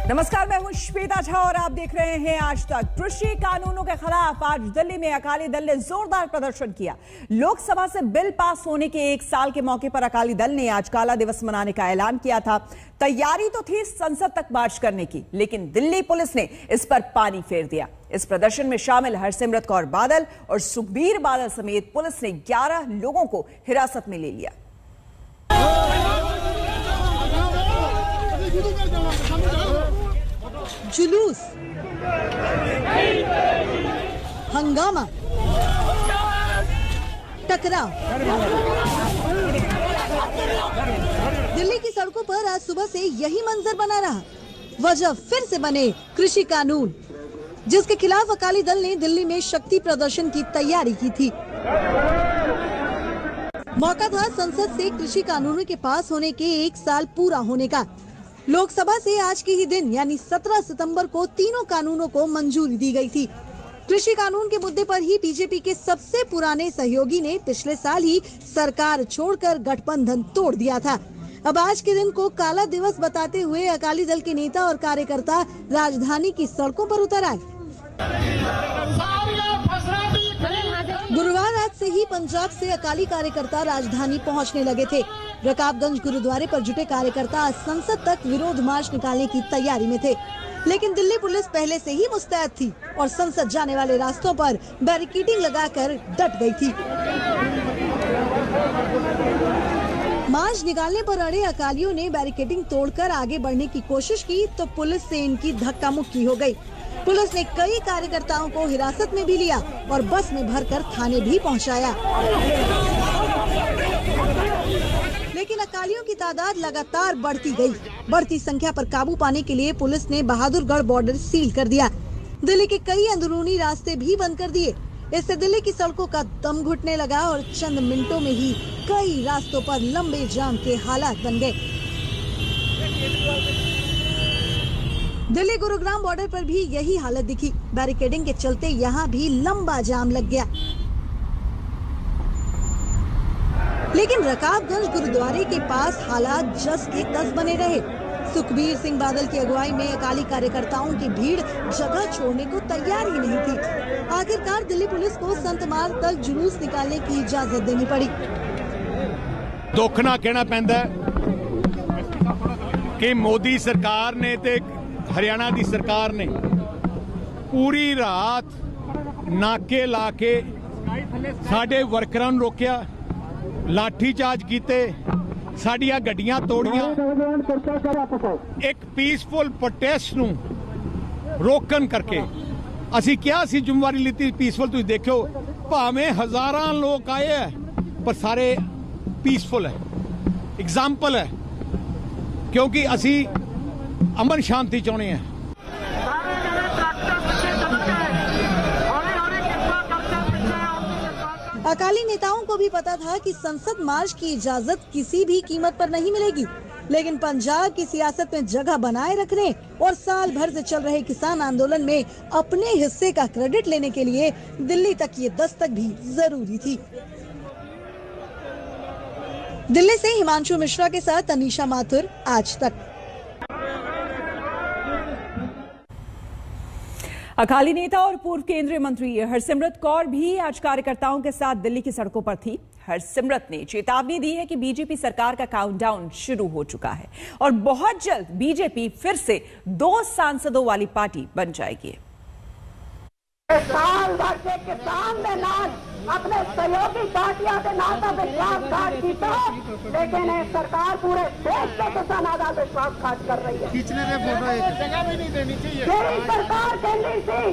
नमस्कार, मैं हूं श्वेता झा और आप देख रहे हैं आज तक। कृषि कानूनों के खिलाफ आज दिल्ली में अकाली दल ने जोरदार प्रदर्शन किया। लोकसभा से बिल पास होने के 1 साल के मौके पर अकाली दल ने आज काला दिवस मनाने का ऐलान किया था। तैयारी तो थी संसद तक मार्च करने की, लेकिन दिल्ली पुलिस ने इस पर पानी फेर दिया। इस प्रदर्शन में शामिल हरसिमरत कौर बादल और सुखबीर बादल समेत पुलिस ने 11 लोगों को हिरासत में ले लिया। जुलूस, हंगामा, टकराव। दिल्ली की सड़कों पर आज सुबह से यही मंजर बना रहा। वजह फिर से बने कृषि कानून, जिसके खिलाफ अकाली दल ने दिल्ली में शक्ति प्रदर्शन की तैयारी की थी। मौका था संसद से कृषि कानूनों के पास होने के 1 साल पूरा होने का। लोकसभा से आज के ही दिन यानी 17 सितंबर को तीनों कानूनों को मंजूरी दी गई थी। कृषि कानून के मुद्दे पर ही बीजेपी के सबसे पुराने सहयोगी ने पिछले साल ही सरकार छोड़कर गठबंधन तोड़ दिया था। अब आज के दिन को काला दिवस बताते हुए अकाली दल के नेता और कार्यकर्ता राजधानी की सड़कों पर उतर आए। गुरुवार रात से ही पंजाब से अकाली कार्यकर्ता राजधानी पहुंचने लगे थे। रकाबगंज गुरुद्वारे पर जुटे कार्यकर्ता आज संसद तक विरोध मार्च निकालने की तैयारी में थे, लेकिन दिल्ली पुलिस पहले से ही मुस्तैद थी और संसद जाने वाले रास्तों पर बैरिकेडिंग लगाकर डट गई थी। मार्च निकालने पर अड़े अकालियों ने बैरिकेडिंग तोड़कर आगे बढ़ने की कोशिश की तो पुलिस से इनकी धक्का मुक्की हो गई। पुलिस ने कई कार्यकर्ताओं को हिरासत में भी लिया और बस में भरकर थाने भी पहुंचाया। लेकिन अकालियों की तादाद लगातार बढ़ती गई। बढ़ती संख्या पर काबू पाने के लिए पुलिस ने बहादुरगढ़ बॉर्डर सील कर दिया। दिल्ली के कई अंदरूनी रास्ते भी बंद कर दिए। इससे दिल्ली की सड़कों का दम घुटने लगा और चंद मिनटों में ही कई रास्तों पर लंबे जाम के हालात बन गए। दिल्ली गुरुग्राम बॉर्डर पर भी यही हालत दिखी। बैरिकेडिंग के चलते यहाँ भी लंबा जाम लग गया। लेकिन रकाबगंज गुरुद्वारे के पास हालात जस के तस बने रहे। सुखबीर सिंह बादल की अगुवाई में अकाली कार्यकर्ताओं की भीड़ जगह छोड़ने को तैयार ही नहीं थी। आखिरकार दिल्ली पुलिस को संत मार्ग तक जुलूस निकालने की इजाजत देनी पड़ी। दुख ना कहना पैंदा कि मोदी सरकार ने ते हरियाणा की सरकार ने पूरी रात नाके ला के साडे वर्करां नूं रोकिया, लाठी चार्ज कीते, साडियां गड्डियां तोड़ियां। एक पीसफुल प्रोटेस्ट नूं रोकन करके असीं क्या सी जिम्मेवारी लीती पीसफुल। तुसीं देखो भावें हज़ारां लोग आए है पर सारे पीसफुल है, एग्जाम्पल है, क्योंकि असीं अमन शांति चाहते हैं। अकाली नेताओं को भी पता था कि संसद मार्च की इजाजत किसी भी कीमत पर नहीं मिलेगी, लेकिन पंजाब की सियासत में जगह बनाए रखने और साल भर से चल रहे किसान आंदोलन में अपने हिस्से का क्रेडिट लेने के लिए दिल्ली तक ये दस्तक भी जरूरी थी। दिल्ली से हिमांशु मिश्रा के साथ अनीशा माथुर, आज तक। अकाली नेता और पूर्व केंद्रीय मंत्री हरसिमरत कौर भी आज कार्यकर्ताओं के साथ दिल्ली की सड़कों पर थी। हरसिमरत ने चेतावनी दी है कि बीजेपी सरकार का काउंटडाउन शुरू हो चुका है और बहुत जल्द बीजेपी फिर से 2 सांसदों वाली पार्टी बन जाएगी। साल भर के किसान ने नाल अपने सहयोगी पार्टियां के नाल का विश्वासघात किया, लेकिन सरकार पूरे देश के किसानों का विश्वासघात कर रही है। जगह भी नहीं देनी चाहिए। यही सरकार कहनी थी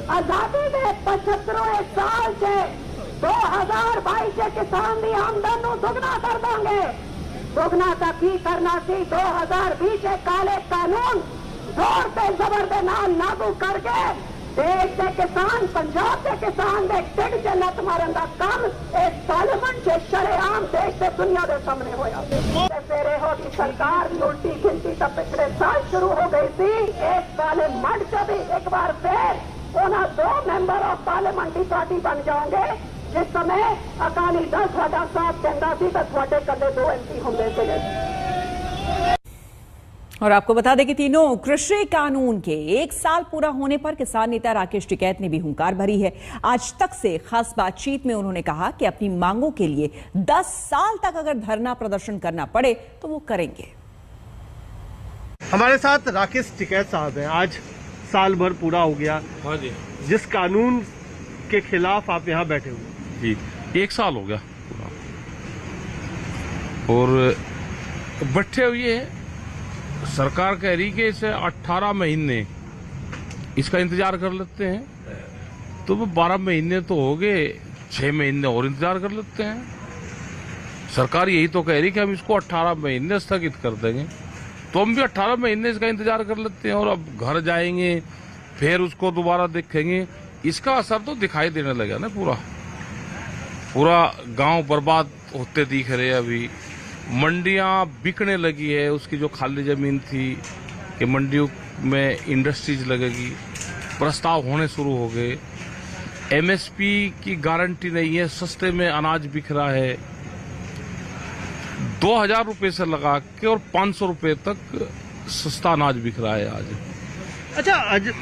आजादी के 75वें साल से 2022 के किसान की आमदन को दुगना कर देंगे। दुगना तक ही करना सी 2020 के काले कानून जोर से जबर के नाल लागू करके देश के किसान, पंजाब के किसान के टिड च लत मारन का काम इस पार्लियामेंट से शरेआम देश से दुनिया के सामने होया। फिर होगी सरकार छोटी गिनती का पिछले साल शुरू हो गई थी। इस पार्लियामेंट से भी एक बार फिर उन्हें 2 मेंबर ऑफ पार्लियामेंट्री पार्टी बन जाओगे। जिस समय अकाली दल थोड़ा साथ कहता सी तो थोड़े कदे 2 MP होंगे थे। और आपको बता दें कि तीनों कृषि कानून के 1 साल पूरा होने पर किसान नेता राकेश टिकैत ने भी हुंकार भरी है। आज तक से खास बातचीत में उन्होंने कहा कि अपनी मांगों के लिए 10 साल तक अगर धरना प्रदर्शन करना पड़े तो वो करेंगे। हमारे साथ राकेश टिकैत साहब हैं। आज साल भर पूरा हो गया। हाँ जी, जिस कानून के खिलाफ आप यहाँ बैठे हुए जी 1 साल हो गया और बैठे हुए हैं। सरकार कह रही कि इसे 18 महीने इसका इंतजार कर लेते हैं, तो वो 12 महीने तो हो गए, 6 महीने और इंतजार कर लेते हैं। सरकार यही तो कह रही कि हम इसको 18 महीने स्थगित कर देंगे, तो हम भी 18 महीने इसका इंतजार कर लेते हैं और अब घर जाएंगे फिर उसको दोबारा देखेंगे। इसका असर तो दिखाई देने लगा ना। पूरा गांव बर्बाद होते दिख रहे हैं। अभी मंडियां बिकने लगी है, उसकी जो खाली जमीन थी कि मंडियों में इंडस्ट्रीज लगेगी, प्रस्ताव होने शुरू हो गए। एमएसपी की गारंटी नहीं है, सस्ते में अनाज बिक रहा है। 2000 रुपए से लगा के और 500 रुपए तक सस्ता अनाज बिक रहा है आज। अच्छा, आज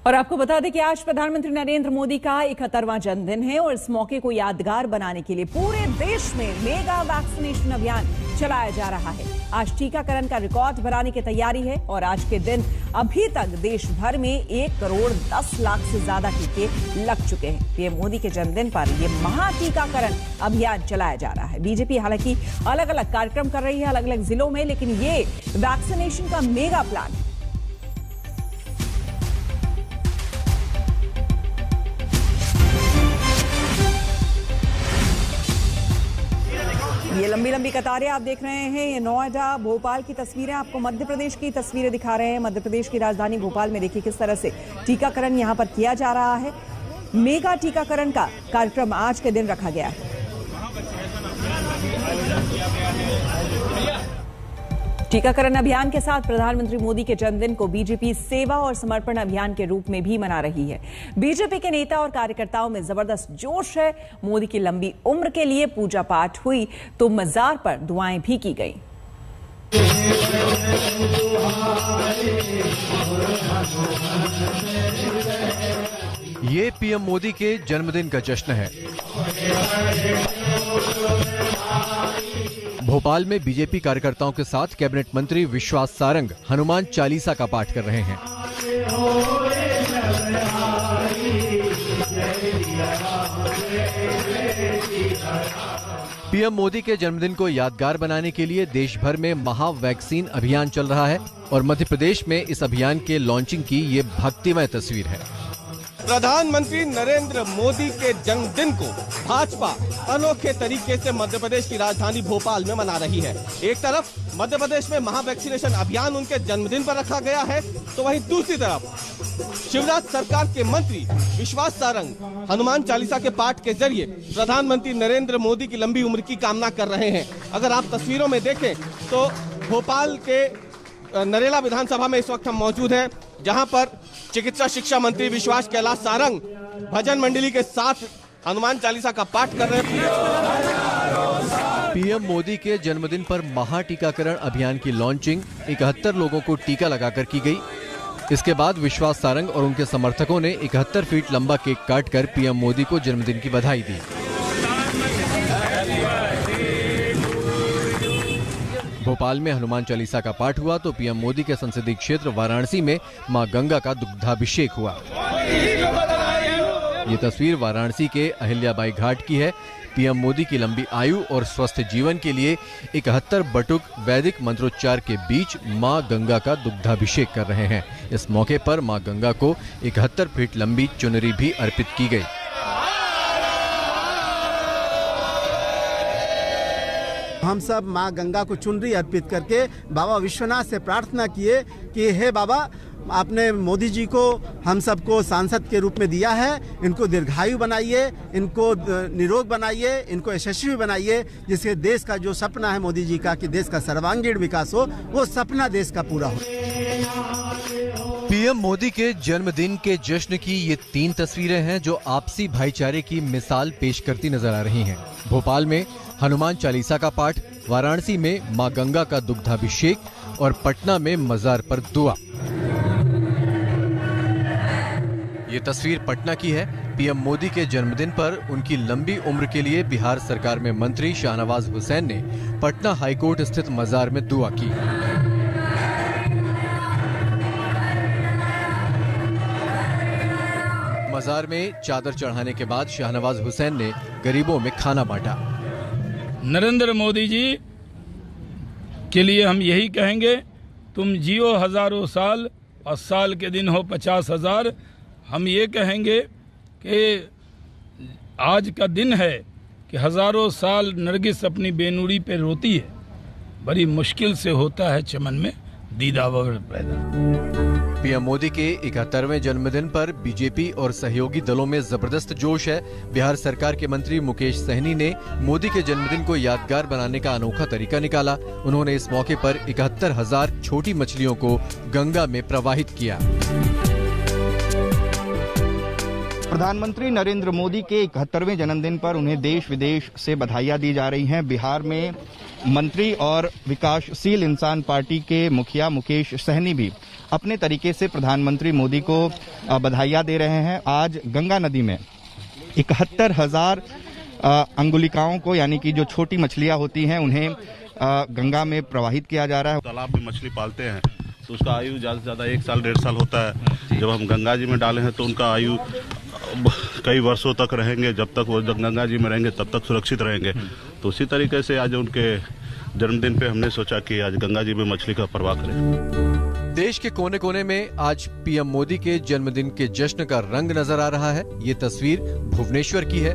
और आपको बता दें कि आज प्रधानमंत्री नरेंद्र मोदी का 71वां जन्मदिन है और इस मौके को यादगार बनाने के लिए पूरे देश में मेगा वैक्सीनेशन अभियान चलाया जा रहा है। आज टीकाकरण का रिकॉर्ड बनाने की तैयारी है और आज के दिन अभी तक देश भर में 1 करोड़ 10 लाख से ज्यादा टीके लग चुके हैं। पीएम मोदी के जन्मदिन पर यह महा टीकाकरण अभियान चलाया जा रहा है। बीजेपी हालांकि अलग अलग कार्यक्रम कर रही है अलग अलग जिलों में, लेकिन ये वैक्सीनेशन का मेगा प्लान है। ये लंबी लंबी कतारें आप देख रहे हैं। ये नोएडा भोपाल की तस्वीरें, आपको मध्य प्रदेश की तस्वीरें दिखा रहे हैं। मध्य प्रदेश की राजधानी भोपाल में देखिए किस तरह से टीकाकरण यहां पर किया जा रहा है। मेगा टीकाकरण का कार्यक्रम आज के दिन रखा गया है। टीकाकरण अभियान के साथ प्रधानमंत्री मोदी के जन्मदिन को बीजेपी सेवा और समर्पण अभियान के रूप में भी मना रही है। बीजेपी के नेता और कार्यकर्ताओं में जबरदस्त जोश है। मोदी की लंबी उम्र के लिए पूजा पाठ हुई तो मजार पर दुआएं भी की गई। ये पीएम मोदी के जन्मदिन का जश्न है। भोपाल में बीजेपी कार्यकर्ताओं के साथ कैबिनेट मंत्री विश्वास सारंग हनुमान चालीसा का पाठ कर रहे हैं। पीएम मोदी के जन्मदिन को यादगार बनाने के लिए देश भर में महा वैक्सीन अभियान चल रहा है और मध्य प्रदेश में इस अभियान के लॉन्चिंग की ये भक्तिमय तस्वीर है। प्रधानमंत्री नरेंद्र मोदी के जन्मदिन को भाजपा अनोखे तरीके से मध्य प्रदेश की राजधानी भोपाल में मना रही है। एक तरफ मध्य प्रदेश में महा वैक्सीनेशन अभियान उनके जन्मदिन पर रखा गया है, तो वहीं दूसरी तरफ शिवराज सरकार के मंत्री विश्वास सारंग हनुमान चालीसा के पाठ के जरिए प्रधानमंत्री नरेंद्र मोदी की लंबी उम्र की कामना कर रहे हैं। अगर आप तस्वीरों में देखें तो भोपाल के नरेला विधानसभा में इस वक्त हम मौजूद हैं, जहां पर चिकित्सा शिक्षा मंत्री विश्वास कैलाश सारंग भजन मंडली के साथ हनुमान चालीसा का पाठ कर रहे हैं। पीएम मोदी के जन्मदिन पर महा टीकाकरण अभियान की लॉन्चिंग 71 लोगों को टीका लगाकर की गई। इसके बाद विश्वास सारंग और उनके समर्थकों ने 71 फीट लंबा केक काटकर पीएम मोदी को जन्मदिन की बधाई दी। भोपाल में हनुमान चालीसा का पाठ हुआ तो पीएम मोदी के संसदीय क्षेत्र वाराणसी में मां गंगा का दुग्धाभिषेक हुआ। ये तस्वीर वाराणसी के अहिल्याबाई घाट की है। पीएम मोदी की लंबी आयु और स्वस्थ जीवन के लिए 71 बटुक वैदिक मंत्रोच्चार के बीच मां गंगा का दुग्धाभिषेक कर रहे हैं। इस मौके पर मां गंगा को 71 फीट लंबी चुनरी भी अर्पित की गई। हम सब माँ गंगा को चुनरी अर्पित करके बाबा विश्वनाथ से प्रार्थना किए कि हे बाबा, आपने मोदी जी को हम सबको सांसद के रूप में दिया है, इनको दीर्घायु बनाइए, इनको निरोग बनाइए, इनको यशस्वी बनाइए, जिससे देश का जो सपना है मोदी जी का कि देश का सर्वांगीण विकास हो, वो सपना देश का पूरा हो। पीएम मोदी के जन्मदिन के जश्न की ये 3 तस्वीरें हैं जो आपसी भाईचारे की मिसाल पेश करती नजर आ रही हैं। भोपाल में हनुमान चालीसा का पाठ, वाराणसी में मां गंगा का दुग्धाभिषेक और पटना में मजार पर दुआ। ये तस्वीर पटना की है। पीएम मोदी के जन्मदिन पर उनकी लंबी उम्र के लिए बिहार सरकार में मंत्री शाहनवाज हुसैन ने पटना हाईकोर्ट स्थित मजार में दुआ की। मजार में चादर चढ़ाने के बाद शाहनवाज हुसैन ने गरीबों में खाना बांटा। नरेंद्र मोदी जी के लिए हम यही कहेंगे, तुम जियो हजारों साल और साल के दिन हो 50,000। हम ये कहेंगे कि आज का दिन है कि हजारों साल नरगिस अपनी बेनुरी पे रोती है, बड़ी मुश्किल से होता है चमन में दीदावर पैदा। पीएम मोदी के 71वें जन्मदिन पर बीजेपी और सहयोगी दलों में जबरदस्त जोश है। बिहार सरकार के मंत्री मुकेश सहनी ने मोदी के जन्मदिन को यादगार बनाने का अनोखा तरीका निकाला। उन्होंने इस मौके पर 71,000 छोटी मछलियों को गंगा में प्रवाहित किया। प्रधानमंत्री नरेंद्र मोदी के 71वें जन्मदिन पर उन्हें देश विदेश से बधाइयां दी जा रही हैं। बिहार में मंत्री और विकासशील इंसान पार्टी के मुखिया मुकेश सहनी भी अपने तरीके से प्रधानमंत्री मोदी को बधाइयां दे रहे हैं। आज गंगा नदी में 71,000 अंगुलिकाओं को, यानी कि जो छोटी मछलियां होती हैं, उन्हें गंगा में प्रवाहित किया जा रहा है। तालाब में मछली पालते हैं तो उसका आयु ज़्यादा से ज़्यादा 1 साल 1.5 साल होता है। जब हम गंगा जी में डाले हैं तो उनका आयु कई वर्षों तक रहेंगे। जब तक वो गंगा जी में रहेंगे तब तक सुरक्षित रहेंगे। तो उसी तरीके से आज उनके जन्मदिन पे हमने सोचा कि आज गंगा जी में मछली का परवाह करें। देश के कोने कोने में आज पीएम मोदी के जन्मदिन के जश्न का रंग नजर आ रहा है। ये तस्वीर भुवनेश्वर की है।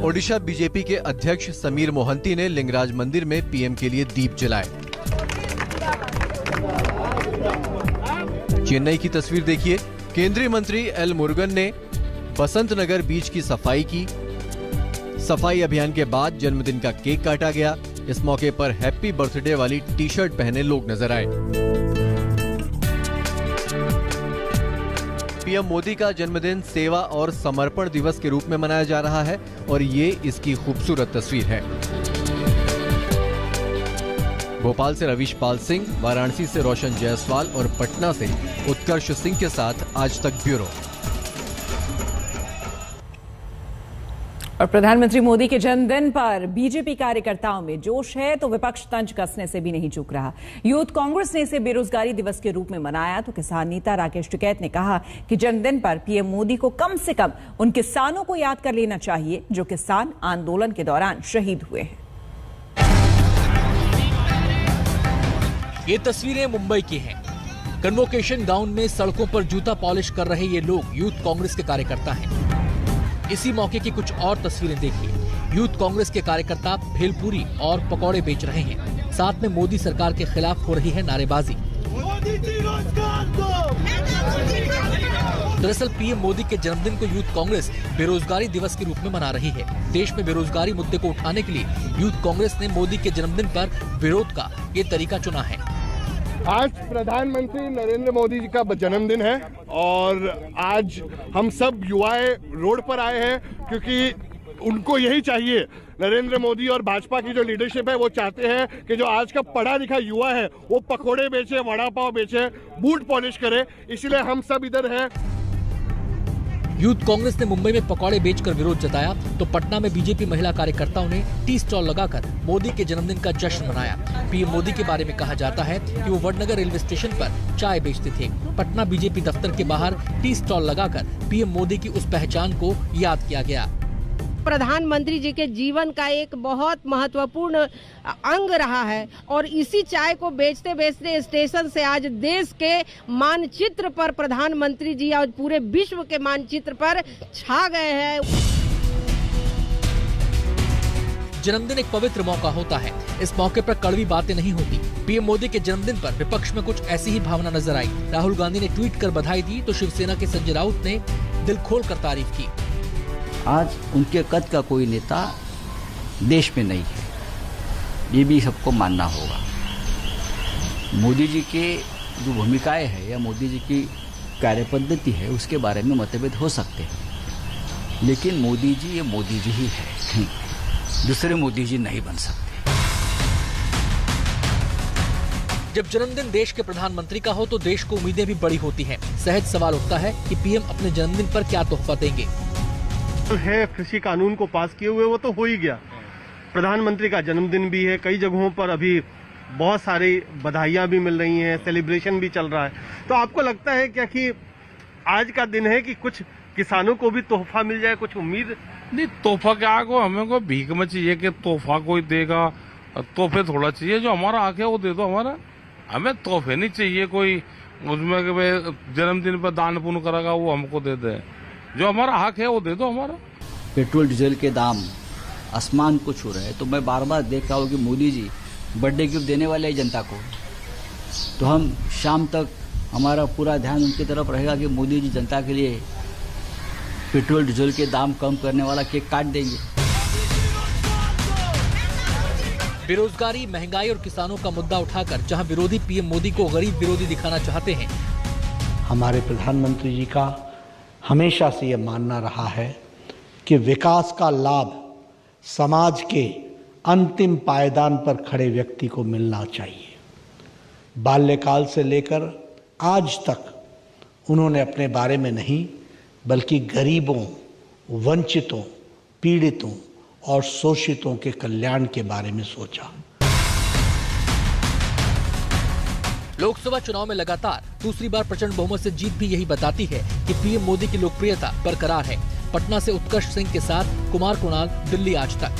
ओडिशा बीजेपी के अध्यक्ष समीर मोहंती ने लिंगराज मंदिर में पीएम के लिए दीप जलाए। चेन्नई की तस्वीर देखिए। केंद्रीय मंत्री एल मुरुगन ने बसंत नगर बीच की सफाई की। सफाई अभियान के बाद जन्मदिन का केक काटा गया। इस मौके पर हैप्पी बर्थडे वाली टी शर्ट पहने लोग नजर आए। पीएम मोदी का जन्मदिन सेवा और समर्पण दिवस के रूप में मनाया जा रहा है और ये इसकी खूबसूरत तस्वीर है। भोपाल से रवीश पाल सिंह, वाराणसी से रोशन जायसवाल और पटना से उत्कर्ष सिंह के साथ आज तक ब्यूरो। और प्रधानमंत्री मोदी के जन्मदिन पर बीजेपी कार्यकर्ताओं में जोश है तो विपक्ष तंज कसने से भी नहीं चूक रहा। यूथ कांग्रेस ने इसे बेरोजगारी दिवस के रूप में मनाया तो किसान नेता राकेश टिकैत ने कहा कि जन्मदिन पर पीएम मोदी को कम से कम उन किसानों को याद कर लेना चाहिए जो किसान आंदोलन के दौरान शहीद हुए हैं। ये तस्वीरें मुंबई की हैं। कन्वोकेशन गाउन में सड़कों पर जूता पॉलिश कर रहे ये लोग यूथ कांग्रेस के कार्यकर्ता हैं। इसी मौके की कुछ और तस्वीरें देखिए। यूथ कांग्रेस के कार्यकर्ता भेलपूरी और पकौड़े बेच रहे हैं। साथ में मोदी सरकार के खिलाफ हो रही है नारेबाजी। दरअसल पीएम मोदी के जन्मदिन को यूथ कांग्रेस बेरोजगारी दिवस के रूप में मना रही है। देश में बेरोजगारी मुद्दे को उठाने के लिए यूथ कांग्रेस ने मोदी के जन्मदिन पर विरोध का ये तरीका चुना है। आज प्रधानमंत्री नरेंद्र मोदी जी का जन्मदिन है और आज हम सब युवाएं रोड पर आए हैं क्योंकि उनको यही चाहिए। नरेंद्र मोदी और भाजपा की जो लीडरशिप है वो चाहते हैं कि जो आज का पढ़ा लिखा युवा है वो पकोड़े बेचे, वड़ा पाव बेचे, बूट पॉलिश करे। इसलिए हम सब इधर हैं। यूथ कांग्रेस ने मुंबई में पकौड़े बेचकर विरोध जताया तो पटना में बीजेपी महिला कार्यकर्ताओं ने टी स्टॉल लगाकर मोदी के जन्मदिन का जश्न मनाया। पीएम मोदी के बारे में कहा जाता है कि वो वडनगर रेलवे स्टेशन पर चाय बेचते थे। पटना बीजेपी दफ्तर के बाहर टी स्टॉल लगाकर पीएम मोदी की उस पहचान को याद किया गया। प्रधानमंत्री जी के जीवन का एक बहुत महत्वपूर्ण अंग रहा है और इसी चाय को बेचते बेचते स्टेशन से आज देश के मानचित्र पर प्रधानमंत्री जी और पूरे विश्व के मानचित्र पर छा गए हैं। जन्मदिन एक पवित्र मौका होता है। इस मौके पर कड़वी बातें नहीं होती। पीएम मोदी के जन्मदिन पर विपक्ष में कुछ ऐसी ही भावना नजर आई। राहुल गांधी ने ट्वीट कर बधाई दी तो शिवसेना के संजय राउत ने दिल खोलकर तारीफ की। आज उनके कद का कोई नेता देश में नहीं है, ये भी सबको मानना होगा। मोदी जी के जो भूमिकाएं हैं या मोदी जी की कार्यपद्धति है उसके बारे में मतभेद हो सकते हैं, लेकिन मोदी जी ये मोदी जी ही है। दूसरे मोदी जी नहीं बन सकते। जब जन्मदिन देश के प्रधानमंत्री का हो तो देश को उम्मीदें भी बड़ी होती हैं। सहज सवाल उठता है कि पीएम अपने जन्मदिन पर क्या तोहफा देंगे। है कृषि कानून को पास किए हुए वो तो हो ही गया, प्रधानमंत्री का जन्मदिन भी है, कई जगहों पर अभी बहुत सारी बधाइयां भी मिल रही हैं, सेलिब्रेशन भी चल रहा है। तो आपको लगता है क्या कि आज का दिन है कि कुछ किसानों को भी तोहफा मिल जाए, कुछ उम्मीद? नहीं, तोहफा क्या को हमें को भीख में चाहिए कि तोहफा कोई देगा, तोहफे थोड़ा चाहिए। जो हमारा हक है वो दे दो, हमारा हमें तोहफे नहीं चाहिए कोई उसमें कि जन्मदिन पर दान पुण्य करेगा वो हमको दे दे। जो हमारा हक है वो दे दो हमारा। पेट्रोल डीजल के दाम आसमान को छू रहे हैं, तो मैं बार बार देख रहा हूँ कि मोदी जी बर्थडे गिफ्ट देने वाले हैं जनता को, तो हम शाम तक हमारा पूरा ध्यान उनकी तरफ रहेगा कि मोदी जी जनता के लिए पेट्रोल डीजल के दाम कम करने वाला केक काट देंगे। बेरोजगारी, महंगाई और किसानों का मुद्दा उठाकर जहां विरोधी पीएम मोदी को गरीब विरोधी दिखाना चाहते हैं, हमारे प्रधानमंत्री जी का हमेशा से ये मानना रहा है कि विकास का लाभ समाज के अंतिम पायदान पर खड़े व्यक्ति को मिलना चाहिए। बाल्यकाल से लेकर आज तक उन्होंने अपने बारे में नहीं बल्कि गरीबों, वंचितों, पीड़ितों और शोषितों के कल्याण के बारे में सोचा। लोकसभा चुनाव में लगातार दूसरी बार प्रचंड बहुमत से जीत भी यही बताती है कि पीएम मोदी की लोकप्रियता बरकरार है। पटना से उत्कर्ष सिंह के साथ कुमार कुणाल, दिल्ली आज तक।